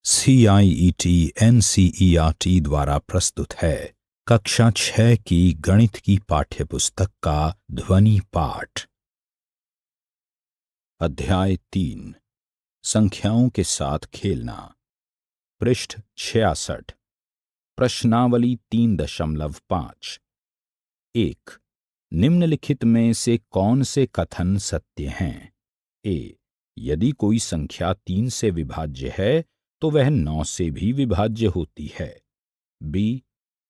CIET NCERT द्वारा प्रस्तुत है कक्षा 6 की गणित की पाठ्यपुस्तक का ध्वनि पाठ। अध्याय 3 संख्याओं के साथ खेलना। पृष्ठ 66। प्रश्नावली 3.5। 1। निम्नलिखित में से कौन से कथन सत्य हैं? ए। यदि कोई संख्या 3 से विभाज्य है तो वह 9 से भी विभाज्य होती है। बी।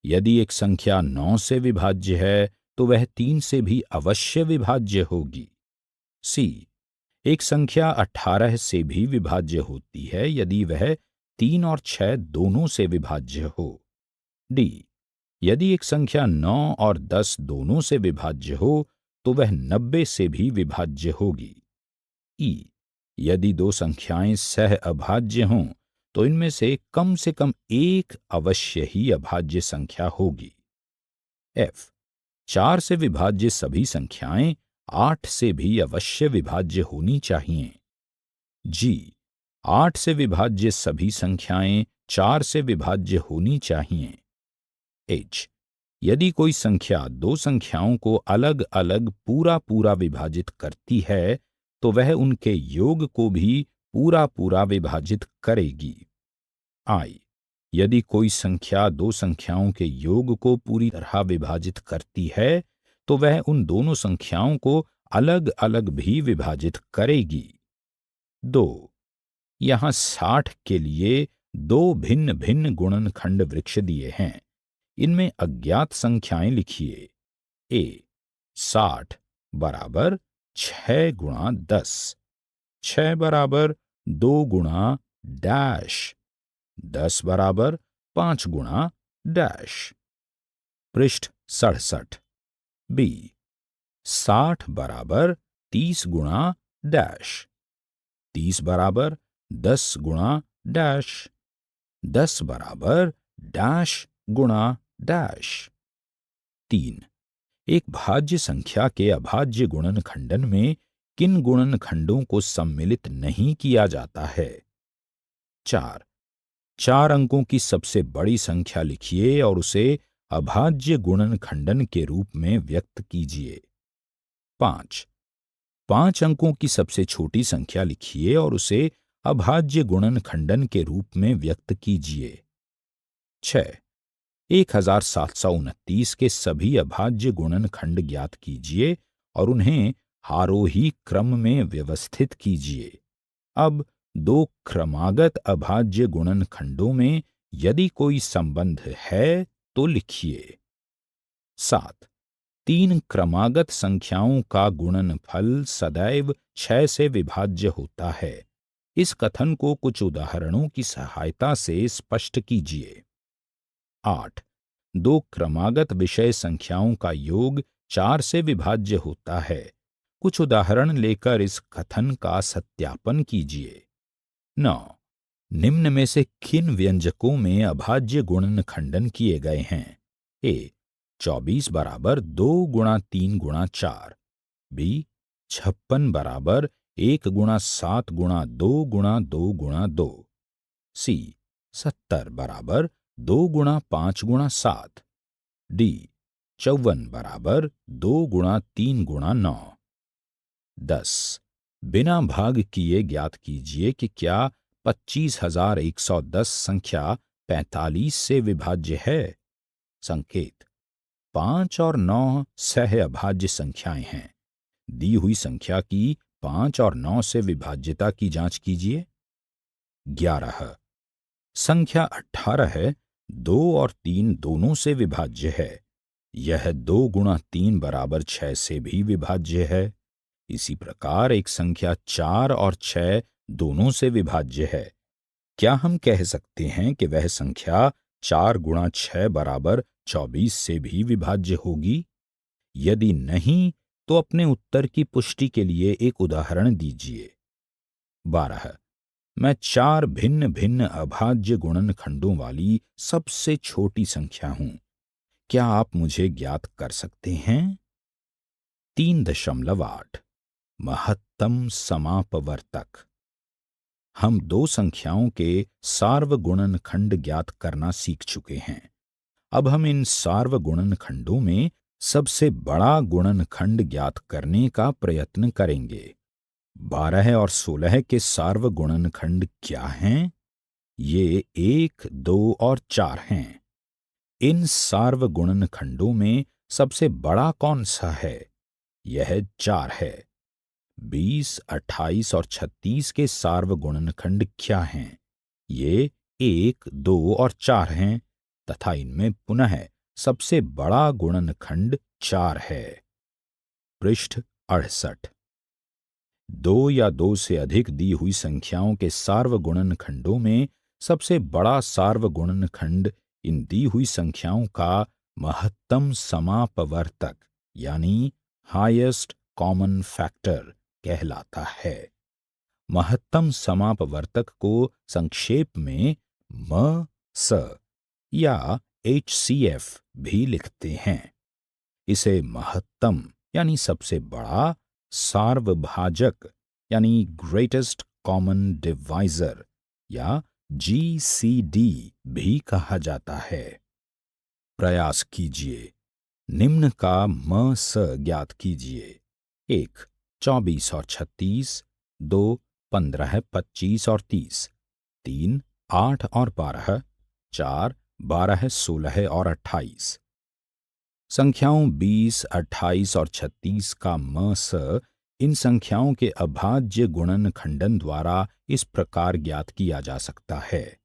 यदि एक संख्या 9 से विभाज्य है तो वह 3 से भी अवश्य विभाज्य होगी। सी। एक संख्या 18 से भी विभाज्य होती है यदि वह 3 और 6 दोनों से विभाज्य हो। डी। यदि एक संख्या 9 और 10 दोनों से विभाज्य हो तो वह 90 से भी विभाज्य होगी। ई। यदि दो संख्याएं सह अभाज्य हों तो इनमें से कम एक अवश्य ही अभाज्य संख्या होगी। एफ। 4 से विभाज्य सभी संख्याएं 8 से भी अवश्य विभाज्य होनी चाहिए। जी। 8 से विभाज्य सभी संख्याएं 4 से विभाज्य होनी चाहिए। एच। यदि कोई संख्या दो संख्याओं को अलग अलग पूरा विभाजित करती है तो वह उनके योग को भी पूरा विभाजित करेगी। आई। यदि कोई संख्या दो संख्याओं के योग को पूरी तरह विभाजित करती है तो वह उन दोनों संख्याओं को अलग अलग भी विभाजित करेगी। 2। यहां 60 के लिए दो भिन्न भिन्न गुणनखंड वृक्ष दिए हैं। इनमें अज्ञात संख्याएं लिखिए। ए। 60 बराबर 6 गुणा 10, 6 बराबर 2 गुणा डैश, 10 बराबर 5 गुणा डैश। पृष्ठ 67। बी। 60 बराबर 30 गुणा डैश, 30 बराबर 10 गुणा डैश, 10 बराबर डैश गुणा डैश। 3। एक भाज्य संख्या के अभाज्य गुणनखंडन में किन गुणनखंडों को सम्मिलित नहीं किया जाता है? 4। 4 अंकों की सबसे बड़ी संख्या लिखिए और उसे अभाज्य गुणनखंडन के रूप में व्यक्त कीजिए। 5। 5 अंकों की सबसे छोटी संख्या लिखिए और उसे अभाज्य गुणनखंडन के रूप में व्यक्त कीजिए। 6। 1729 के सभी अभाज्य गुणनखंड ज्ञात कीजिए और उन्हें आरोही क्रम में व्यवस्थित कीजिए। अब दो क्रमागत अभाज्य गुणनखंडों में यदि कोई संबंध है तो लिखिए। 7। 3 क्रमागत संख्याओं का गुणनफल सदैव 6 से विभाज्य होता है। इस कथन को कुछ उदाहरणों की सहायता से स्पष्ट कीजिए। 8। दो क्रमागत विषय संख्याओं का योग 4 से विभाज्य होता है। कुछ उदाहरण लेकर इस कथन का सत्यापन कीजिए। 9। निम्न में से किन व्यंजकों में अभाज्य गुणनखंडन किए गए हैं? ए। 24 बराबर 2 गुणा 3 गुणा 4। बी। 56 बराबर 1 गुणा 7 गुणा 2 गुणा 2 गुणा 2। सी। 70 बराबर 2 गुणा 5 गुणा 7। डी। 54 बराबर 2 गुणा 3 गुणा 9। 10। बिना भाग किए ज्ञात कीजिए कि क्या 25,110 संख्या 45 से विभाज्य है? संकेत: 5 और 9 सह अभाज्य संख्याएं हैं। दी हुई संख्या की 5 और 9 से विभाज्यता की जांच कीजिए। 11। संख्या 18 2 और 3 दोनों से विभाज्य है। यह 2 गुणा 3 बराबर 6 से भी विभाज्य है। इसी प्रकार एक संख्या 4 और 6 दोनों से विभाज्य है। क्या हम कह सकते हैं कि वह संख्या 4 गुणा 6 बराबर 24 से भी विभाज्य होगी? यदि नहीं तो अपने उत्तर की पुष्टि के लिए एक उदाहरण दीजिए। 12। मैं 4 भिन्न भिन्न अभाज्य गुणनखंडों वाली सबसे छोटी संख्या हूं। क्या आप मुझे ज्ञात कर सकते हैं? 3.8 महत्तम समापवर्तक। हम दो संख्याओं के सार्वगुणनखंड ज्ञात करना सीख चुके हैं। अब हम इन सार्वगुणनखंडों में सबसे बड़ा गुणनखंड ज्ञात करने का प्रयत्न करेंगे। 12 और 16 के सार्वगुणनखंड क्या हैं? ये 1, 2 और 4 हैं। इन सार्वगुणनखंडों में सबसे बड़ा कौन सा है? यह 4 है। 20, 28 और 36 के सार्वगुणनखंड क्या हैं? ये 1, 2 और 4 हैं तथा इनमें पुनः सबसे बड़ा गुणनखंड 4 है। पृष्ठ 68। 2 या 2 से अधिक दी हुई संख्याओं के सार्वगुणनखंडों में सबसे बड़ा सार्वगुणनखंड इन दी हुई संख्याओं का महत्तम समापवर्तक यानी हाईएस्ट कॉमन फैक्टर कहलाता है। महत्तम समापवर्तक को संक्षेप में म.स. या HCF भी लिखते हैं। इसे महत्तम यानी सबसे बड़ा सार्वभाजक यानी ग्रेटेस्ट कॉमन डिवाइजर या GCD भी कहा जाता है। प्रयास कीजिए। निम्न का म.स. ज्ञात कीजिए। 1, 24 और 36, 2, 15, 25 और 30, 3, 8 और 12, 4, 12, 16 और 28। संख्याओं 20, 28 और 36 का म.स. इन संख्याओं के अभाज्य गुणनखंडन द्वारा इस प्रकार ज्ञात किया जा सकता है।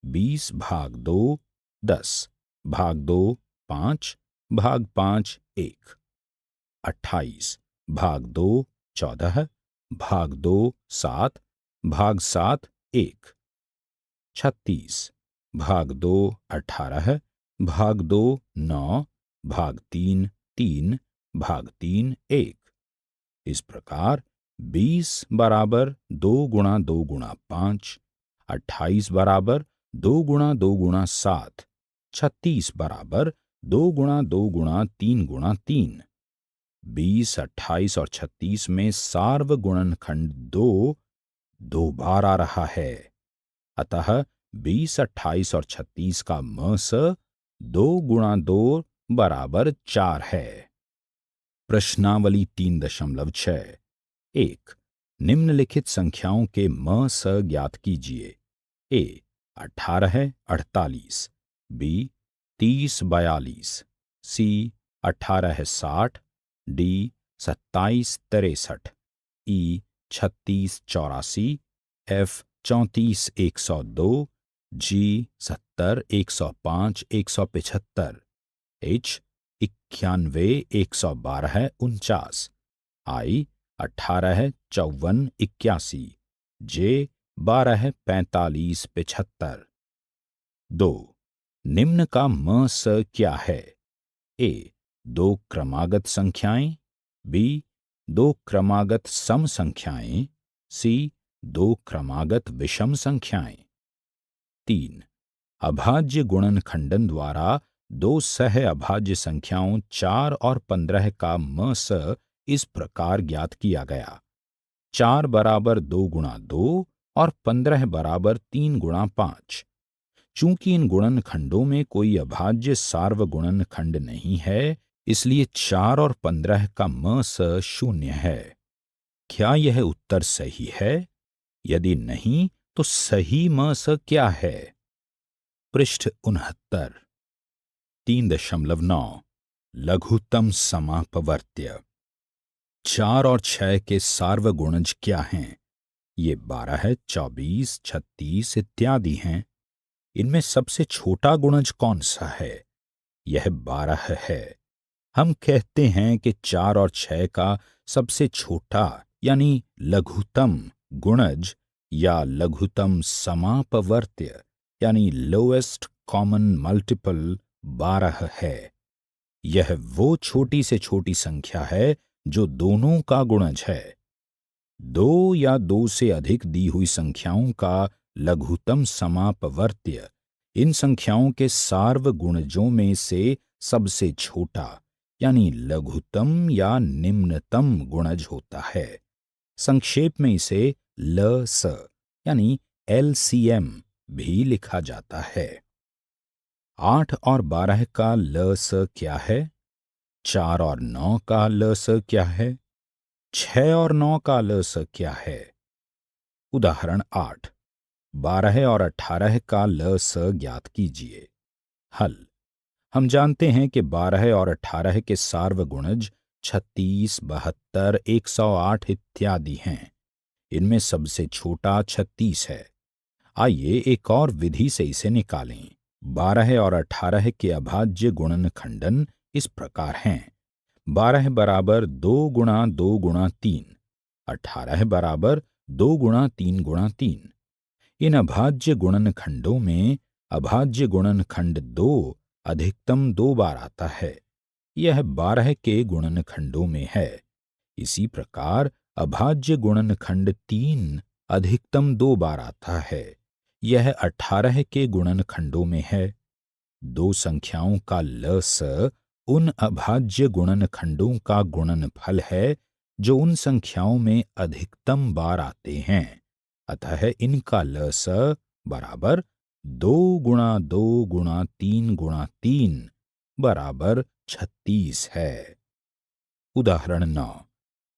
20 भाग 2 10, भाग 2 5, भाग 5 1। 28 भाग 2 14, भाग 2 7, भाग 7 1। 36 भाग 2 18, भाग 2 9, भाग 3 3, भाग 3 1। इस प्रकार 20 बराबर 2 गुणा 2 गुणा 5, 28 बराबर 2 गुणा 2 गुणा 7, 36 बराबर 2 गुणा 2 गुणा 3 गुणा 3। 20, 28 और 36 में सार्वगुणनखंड 2 दो बार आ रहा है। अतः 20, 28 और 36 का म.स. 2 गुणा 2 बराबर 4 है। प्रश्नावली 3.6। 1. निम्नलिखित संख्याओं के म.स. ज्ञात कीजिए। A 18 48, B 30 42, C 18 60, D 27 63, E 36 84, F 34 102, G 70 105 175, H 91 112 49, I 18 54 81, J 12 45 75। 2. निम्न का म.स. क्या है? A 2 क्रमागत संख्याएं, B 2 क्रमागत सम संख्याएं, C 2 क्रमागत विषम संख्याएं। 3. अभाज्य गुणनखंडन द्वारा दो सह अभाज्य संख्याओं 4 और 15 का म.स. इस प्रकार ज्ञात किया गया। 4 बराबर 2 गुणा 2 और 15 बराबर 3 गुणा 5। चूंकि इन गुणनखंडों में कोई अभाज्य सार्वगुणनखंड नहीं है, इसलिए 4 और 15 का म.स. 0 है। क्या यह उत्तर सही है? यदि नहीं तो सही म.स. क्या है? पृष्ठ 69। 3.9 लघुत्तम समापवर्त्य। 4 और 6 के सार्वगुणज क्या हैं? ये 12, 24, 36 इत्यादि हैं। इनमें सबसे छोटा गुणज कौन सा है? यह 12 है। हम कहते हैं कि 4 और 6 का सबसे छोटा यानी लघुत्तम गुणज या लघुत्तम समापवर्त्य यानी लोएस्ट कॉमन मल्टीपल 12 है। यह वो छोटी से छोटी संख्या है जो दोनों का गुणज है। 2 या 2 से अधिक दी हुई संख्याओं का लघुत्तम समापवर्त्य इन संख्याओं के सार्वगुणजों में से सबसे छोटा यानी लघुत्तम या निम्नतम गुणज होता है। संक्षेप में इसे ल.स. यानी LCM भी लिखा जाता है। 8 और 12 का लस क्या है? 4 और 9 का लस क्या है? 6 और 9 का लस क्या है? उदाहरण 8, 12 और 18 का लस ज्ञात कीजिए। हल: हम जानते हैं कि 12 और 18 के सार्वगुणज 36, 72, 108 इत्यादि हैं। इनमें सबसे छोटा 36 है। आइए एक और विधि से इसे निकालें। 12 और 18 के अभाज्य गुणनखंडन इस प्रकार हैं: 12 बराबर 2 गुणा 2 गुणा 3, 18 बराबर 2 गुणा 3 गुणा 3। इन अभाज्य गुणनखंडों में अभाज्य गुणनखंड 2 अधिकतम 2 बार आता है। यह 12 के गुणनखंडों में है। इसी प्रकार अभाज्य गुणनखंड 3 अधिकतम 2 बार आता है। यह 18 के गुणनखंडों में है। दो संख्याओं का लस उन अभाज्य गुणनखंडों का गुणनफल है जो उन संख्याओं में अधिकतम बार आते हैं। अतः इनका लस बराबर 2 गुणा 2 गुणा 3 गुणा 3 बराबर 36 है। उदाहरण 9,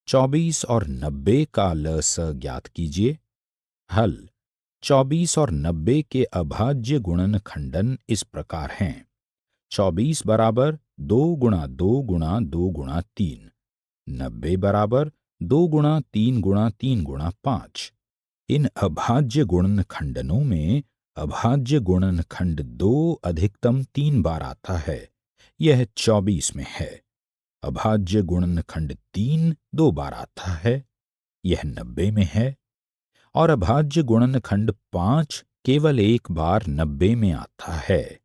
24 और 90 का लस ज्ञात कीजिए। हल: 24 और 90 के अभाज्य गुणनखंडन इस प्रकार हैं: 24 बराबर 2 गुणा 2 गुणा 2 गुणा 3, 90 बराबर 2 गुणा 3 गुणा 3 गुणा 5। इन अभाज्य गुणनखंडनों में अभाज्य गुणनखंड 2 अधिकतम 3 बार आता है। यह 24 में है। अभाज्य गुणनखंड 3 2 बार आता है। यह 90 में है। और अभाज्य गुणनखंड 5 केवल एक बार 90 में आता है।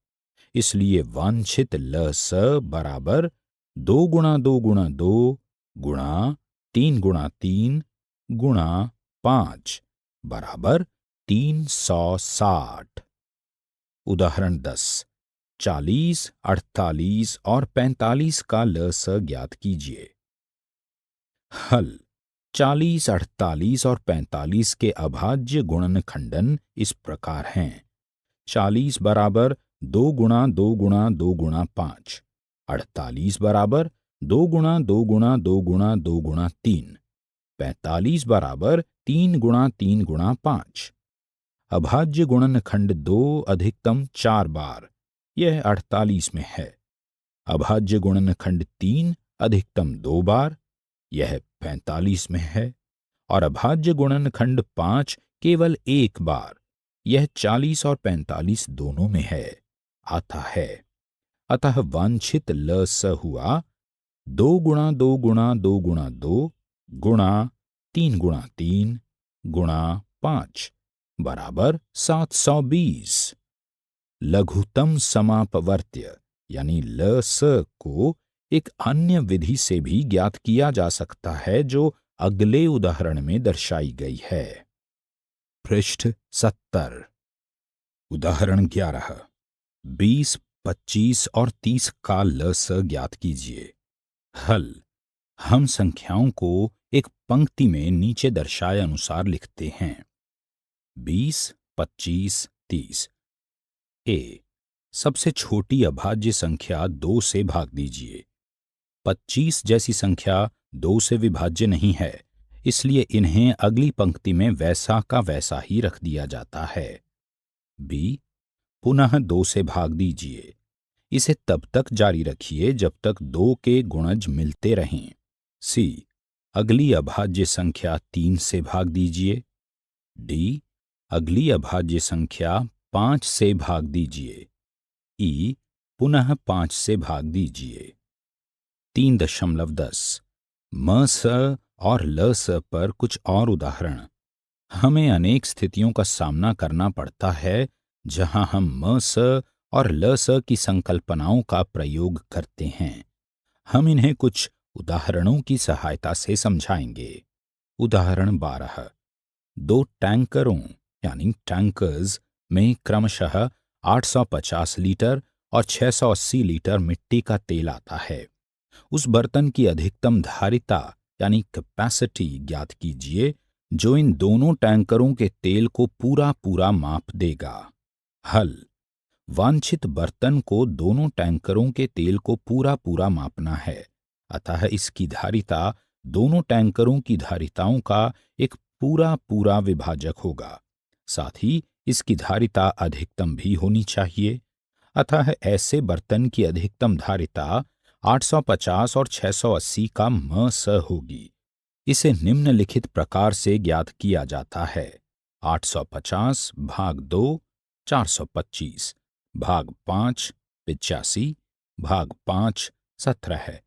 इसलिए वांछित लस बराबर 2 गुणा 2 गुणा 2 गुणा 3 गुणा 3 गुणा 5 बराबर 360। उदाहरण 10, 40, 48 और 45 का लस ज्ञात कीजिए। हल: 40, 48 और 45 के अभाज्य गुणनखंडन इस प्रकार हैं: 40 बराबर 2 गुणा 2 गुणा 2 गुणा 5, 48 बराबर 2 गुणा 2 गुणा 2 गुणा 2 गुणा 3, 45 बराबर 3 गुणा 3 गुणा 5। अभाज्य गुणनखंड 2 अधिकतम 4 बार, यह 48 में है। अभाज्य गुणनखंड 3 अधिकतम 2 बार, यह 45 में है। और अभाज्य गुणनखंड 5 केवल एक बार, यह 40 और 45 दोनों में है आता है। अतः वांछित लस हुआ 2 गुणा 2 गुणा 2 गुणा 2 गुणा 3 गुणा 3 गुणा 5 बराबर 720। लघुतम समापवर्त्य यानी लस को एक अन्य विधि से भी ज्ञात किया जा सकता है जो अगले उदाहरण में दर्शाई गई है। पृष्ठ 70। उदाहरण 11, 20, 25 और 30 का लस ज्ञात कीजिए। हल: हम संख्याओं को एक पंक्ति में नीचे दर्शाए अनुसार लिखते हैं: 20, 25, 30। ए, सबसे छोटी अभाज्य संख्या 2 से भाग दीजिए। 25 जैसी संख्या 2 से विभाज्य नहीं है, इसलिए इन्हें अगली पंक्ति में वैसा का वैसा ही रख दिया जाता है। बी, पुनः 2 से भाग दीजिए। इसे तब तक जारी रखिए जब तक 2 के गुणज मिलते रहें। सी, अगली अभाज्य संख्या 3 से भाग दीजिए। डी, अगली अभाज्य संख्या 5 से भाग दीजिए। ई, पुनः 5 से भाग दीजिए। 3.10 म स और ल स पर कुछ और उदाहरण। हमें अनेक स्थितियों का सामना करना पड़ता है जहां हम म स और ल स की संकल्पनाओं का प्रयोग करते हैं। हम इन्हें कुछ उदाहरणों की सहायता से समझाएंगे। उदाहरण 12, 2 टैंकरों यानी टैंकर्स में क्रमशः 850 लीटर और 680 लीटर मिट्टी का तेल आता है। उस बर्तन की अधिकतम धारिता यानी कैपेसिटी ज्ञात कीजिए जो इन दोनों टैंकरों के तेल को पूरा पूरा माप देगा। हल, वांछित बर्तन को दोनों टैंकरों के तेल को पूरा पूरा मापना है, अतः इसकी धारिता दोनों टैंकरों की धारिताओं का एक पूरा पूरा विभाजक होगा। साथ ही इसकी धारिता अधिकतम भी होनी चाहिए, अतः ऐसे बर्तन की अधिकतम धारिता 850 और 680 का म स होगी। इसे निम्नलिखित प्रकार से ज्ञात किया जाता है: 850 भाग 2 425 भाग 5 85 भाग 5 17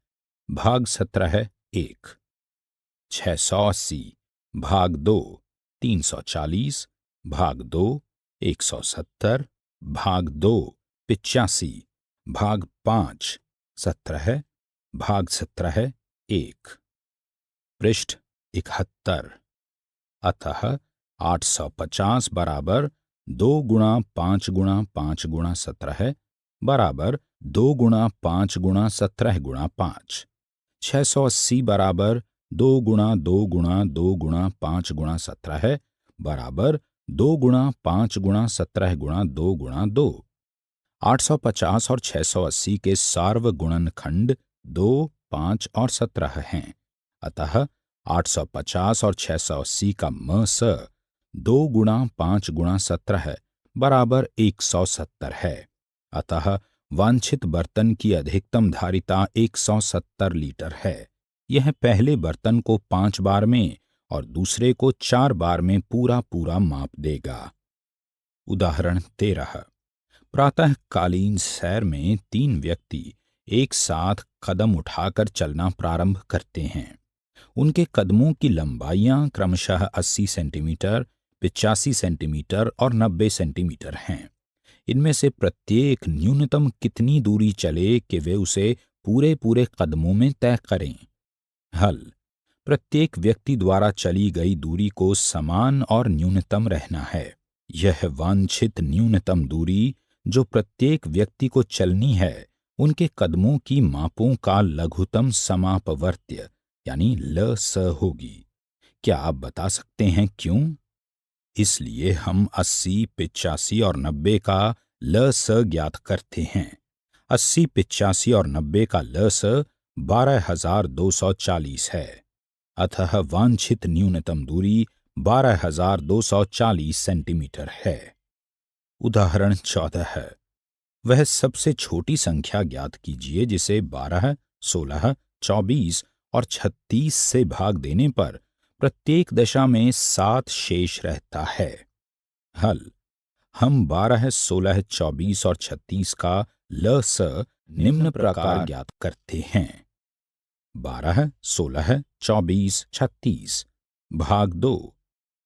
भाग 17 1। 680 भाग 2 340 भाग 2 170 भाग 2 85 भाग 5 17 भाग 17 1। पृष्ठ 71। अतः 850 बराबर 2 गुणा 5 गुणा 5 गुणा 17 बराबर 2 गुणा 5 गुणा 17 गुणा 5। 680 बराबर 2 गुणा 2 गुणा 2 गुणा 5 गुणा 17 बराबर 2 गुणा 5 गुणा 17 गुणा 2 गुणा 2। 850 और 680 के सार्वगुणनखंड 2, 5 और 17 हैं, अतः 850 और 680 का म स 2 गुणा 5 गुणा 17 बराबर 170 है, अतः वांछित बर्तन की अधिकतम धारिता 170 लीटर है। यह पहले बर्तन को 5 बार में और दूसरे को 4 बार में पूरा पूरा माप देगा। उदाहरण 13। प्रातःकालीन सैर में 3 व्यक्ति एक साथ कदम उठाकर चलना प्रारंभ करते हैं। उनके कदमों की लंबाइयां क्रमशः 80 सेंटीमीटर, 85 सेंटीमीटर और 90 सेंटीमीटर हैं। इनमें से प्रत्येक न्यूनतम कितनी दूरी चले कि वे उसे पूरे पूरे कदमों में तय करें? हल, प्रत्येक व्यक्ति द्वारा चली गई दूरी को समान और न्यूनतम रहना है। यह वांछित न्यूनतम दूरी जो प्रत्येक व्यक्ति को चलनी है, उनके कदमों की मापों का लघुतम समापवर्त्य यानी ल स होगी। क्या आप बता सकते हैं क्यों? इसलिए हम 80, 85 और 90 का ल स ज्ञात करते हैं। 80, 85 और 90 का ल स 12,240 है, अतः वांछित न्यूनतम दूरी 12,240 सेंटीमीटर है। उदाहरण 14। वह सबसे छोटी संख्या ज्ञात कीजिए जिसे 12, 16, 24 और 36 से भाग देने पर प्रत्येक दशा में 7 शेष रहता है। हल, हम 12, 16, 24 और 36 का ल स निम्न प्रकार ज्ञात करते हैं: 12, 16, 24, 36 भाग 2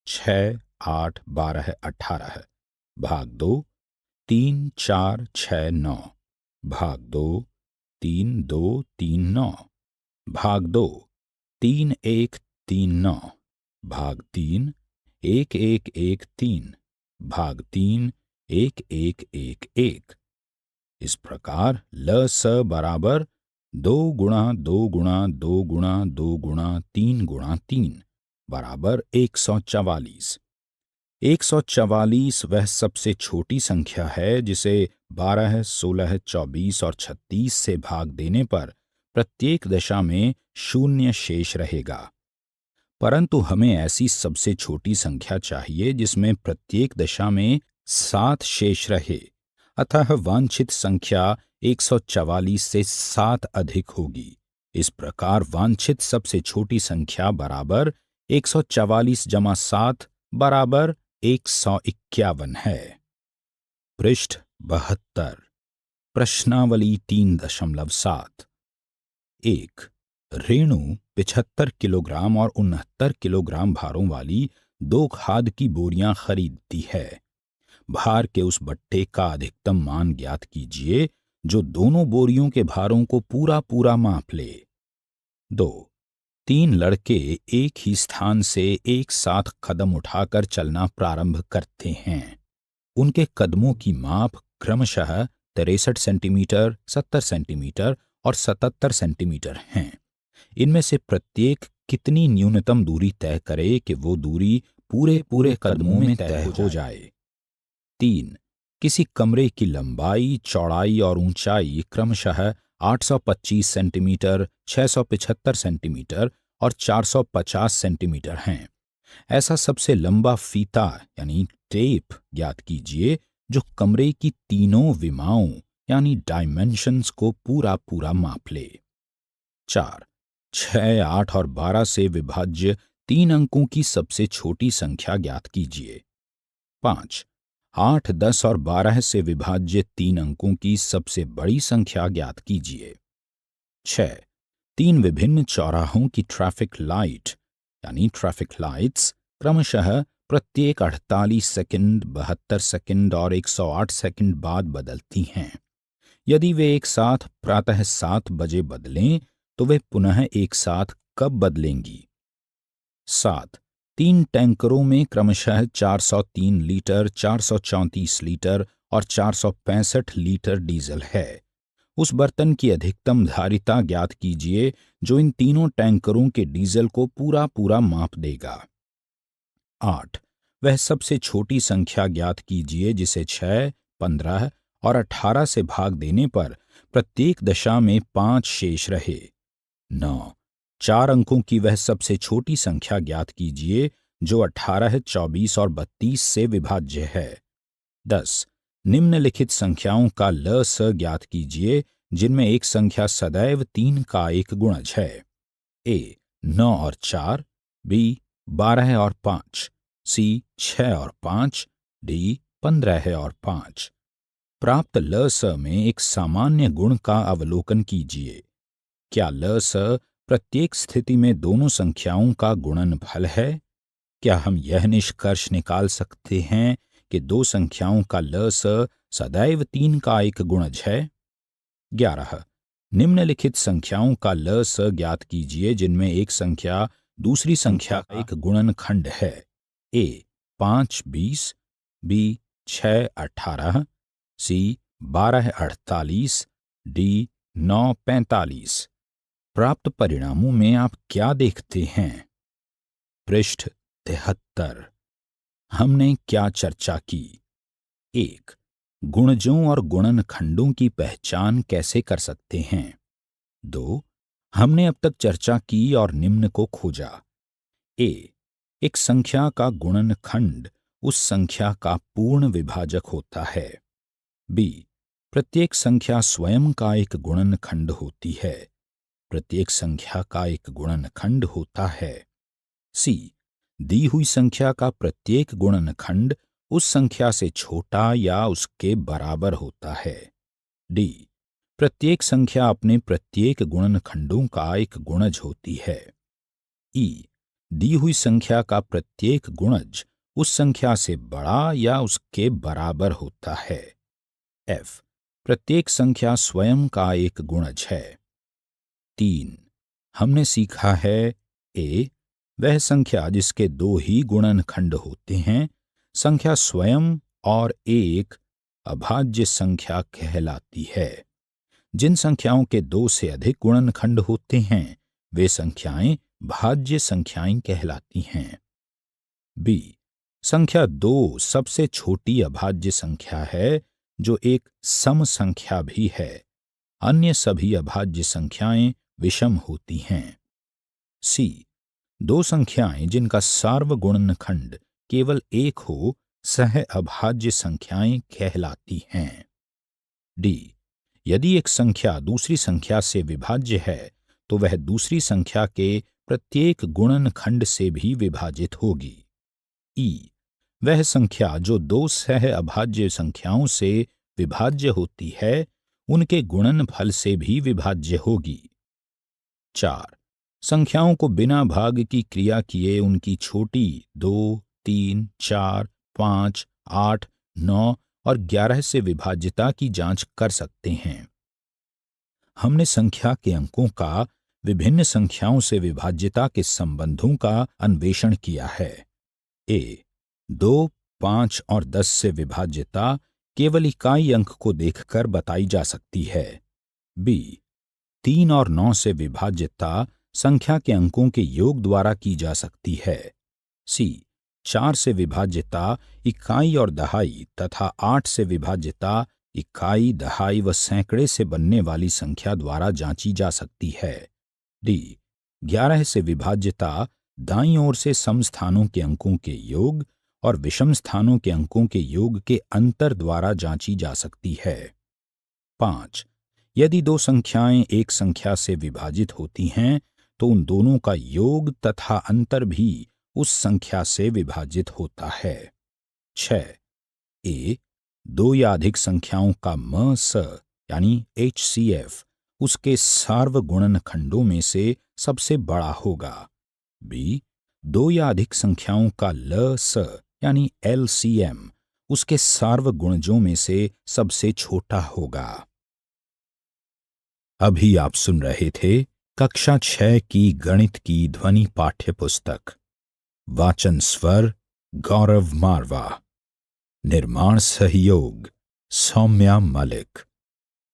6, 8, 12, 18 भाग 2 3, 4, 6, 9 भाग 2 3, 2, 3, 9 भाग 2 3, 1, 3, 9 भाग 3 1, 1, 1, 3 भाग 3 1, 1, 1, 1। इस प्रकार ल स बराबर 2 गुणा 2 गुणा 2 गुणा 2 गुणा 3 गुणा 3 बराबर 144। 144 वह सबसे छोटी संख्या है जिसे 12, 16, 24 और 36 से भाग देने पर प्रत्येक दशा में 0 शेष रहेगा। परंतु हमें ऐसी सबसे छोटी संख्या चाहिए जिसमें प्रत्येक दशा में 7 शेष रहे, अतः वांछित संख्या 144 से 7 अधिक होगी। इस प्रकार वांछित सबसे छोटी संख्या बराबर 144 जमा 7 बराबर 151 है। पृष्ठ 72। प्रश्नावली 3.7। 1। रेणु 75 किलोग्राम और 69 किलोग्राम भारों वाली 2 खाद की बोरियां खरीदती है। भार के उस बट्टे का अधिकतम मान ज्ञात कीजिए जो दोनों बोरियों के भारों को पूरा पूरा माप ले। 2। 3 लड़के एक ही स्थान से एक साथ कदम उठाकर चलना प्रारंभ करते हैं। उनके कदमों की माप क्रमशः 63 सेंटीमीटर, 70 सेंटीमीटर और 77 सेंटीमीटर हैं। इनमें से प्रत्येक कितनी न्यूनतम दूरी तय करे कि वो दूरी पूरे पूरे कदमों में तय हो जाए। 3. किसी कमरे की लंबाई, चौड़ाई और ऊंचाई क्रमशः 825 सेंटीमीटर, 675 सेंटीमीटर और 450 सेंटीमीटर हैं। ऐसा सबसे लंबा फीता यानी टेप ज्ञात कीजिए जो कमरे की तीनों विमाओं यानी डायमेंशंस को पूरा पूरा माप ले। 4. 6, 8 और 12 से विभाज्य 3 अंकों की सबसे छोटी संख्या ज्ञात कीजिए। 5. 8, 10 और 12 से विभाज्य 3 अंकों की सबसे बड़ी संख्या ज्ञात कीजिए। 6. 3 विभिन्न चौराहों की ट्रैफिक लाइट यानी ट्रैफिक लाइट्स क्रमशः प्रत्येक 48 सेकंड, 72 सेकंड और 108 सेकंड बाद बदलती हैं। यदि वे एक साथ प्रातः 7 बजे बदलें तो वे पुनः एक साथ कब बदलेंगी? 7. 3 टैंकरों में क्रमशः 403 लीटर, 434 लीटर और 465 लीटर डीजल है। उस बर्तन की अधिकतम धारिता ज्ञात कीजिए जो इन तीनों टैंकरों के डीजल को पूरा पूरा माप देगा। 8. वह सबसे छोटी संख्या ज्ञात कीजिए जिसे 6, 15 और 18 से भाग देने पर प्रत्येक दशा में 5 शेष रहे। 9. 4 अंकों की वह सबसे छोटी संख्या ज्ञात कीजिए जो 18, 24 और 32 से विभाज्य है। 10. निम्नलिखित संख्याओं का लस ज्ञात कीजिए जिनमें एक संख्या सदैव 3 का एक गुणज है। ए 9 और 4, बी 12 और 5, सी 6 और 5, डी 15 और 5। प्राप्त लस में एक सामान्य गुण का अवलोकन कीजिए। क्या लस प्रत्येक स्थिति में दोनों संख्याओं का गुणनफल है? क्या हम यह निष्कर्ष निकाल सकते हैं कि दो संख्याओं का लस सदैव 3 का एक गुणज है? 11. निम्नलिखित संख्याओं का लस ज्ञात कीजिए जिनमें एक संख्या दूसरी संख्या का एक गुणनखंड है। ए 5, 20, बी 6, 18, सी 12, 48, डी 9, 45। प्राप्त परिणामों में आप क्या देखते हैं? पृष्ठ 73। हमने क्या चर्चा की? 1. गुणजों और गुणनखंडों की पहचान कैसे कर सकते हैं? 2. हमने अब तक चर्चा की और निम्न को खोजा। ए. एक संख्या का गुणनखंड उस संख्या का पूर्ण विभाजक होता है। बी. प्रत्येक संख्या स्वयं का एक गुणनखंड होती है। प्रत्येक संख्या का एक गुणनखंड होता है। सी. दी हुई संख्या का प्रत्येक गुणनखंड उस संख्या से छोटा या उसके बराबर होता है। डी. प्रत्येक संख्या अपने प्रत्येक गुणनखंडों का एक गुणज होती है। ई. दी हुई संख्या का प्रत्येक गुणज उस संख्या से बड़ा या उसके बराबर होता है। एफ. प्रत्येक संख्या स्वयं का एक गुणज है। 3. हमने सीखा है ए. वह संख्या जिसके 2 ही गुणनखंड होते हैं संख्या स्वयं और एक अभाज्य संख्या कहलाती है। जिन संख्याओं के 2 से अधिक गुणनखंड होते हैं वे संख्याएं भाज्य संख्याएं कहलाती हैं। बी. संख्या 2 सबसे छोटी अभाज्य संख्या है जो एक सम संख्या भी है। अन्य सभी अभाज्य संख्याएं विषम होती हैं। सी. 2 संख्याएं जिनका सार्वगुणनखंड केवल एक हो सह अभाज्य संख्याएं कहलाती हैं। डी. यदि एक संख्या दूसरी संख्या से विभाज्य है तो वह दूसरी संख्या के प्रत्येक गुणनखंड से भी विभाजित होगी। ई. वह संख्या जो 2 सह अभाज्य संख्याओं से विभाज्य होती है उनके गुणनफल से भी विभाज्य होगी। 4. संख्याओं को बिना भाग की क्रिया किए उनकी छोटी 2, 3, 4, 5, 8, 9 और 11 से विभाज्यता की जांच कर सकते हैं। हमने संख्या के अंकों का विभिन्न संख्याओं से विभाज्यता के संबंधों का अन्वेषण किया है। ए. 2, 5 और 10 से विभाज्यता केवल इकाई अंक को देखकर बताई जा सकती है। बी. 3 और 9 से विभाज्यता संख्या के अंकों के योग द्वारा की जा सकती है। सी 4 से विभाज्यता इकाई और दहाई तथा 8 से विभाज्यता इकाई, दहाई व सैकड़े से बनने वाली संख्या द्वारा जांची जा सकती है। डी 11 से विभाज्यता दाईं ओर से सम स्थानों के अंकों के योग और विषम स्थानों के अंकों के योग के अंतर द्वारा जांची जा सकती है। 5 यदि दो संख्याएं एक संख्या से विभाजित होती हैं तो उन दोनों का योग तथा अंतर भी उस संख्या से विभाजित होता है। 6 ए 2 या अधिक संख्याओं का म स यानी HCF उसके सार्वगुणन खंडों में से सबसे बड़ा होगा। बी 2 या अधिक संख्याओं का ल स यानी LCM उसके सार्वगुणजों में से सबसे छोटा होगा। अभी आप सुन रहे थे कक्षा 6 की गणित की ध्वनि पाठ्य पुस्तक। वाचन स्वर गौरव मारवा। निर्माण सहयोग सौम्या मलिक।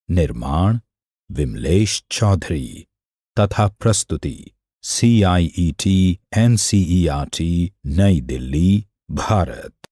निर्माण विमलेश चौधरी तथा प्रस्तुति CIET NCERT नई दिल्ली, भारत।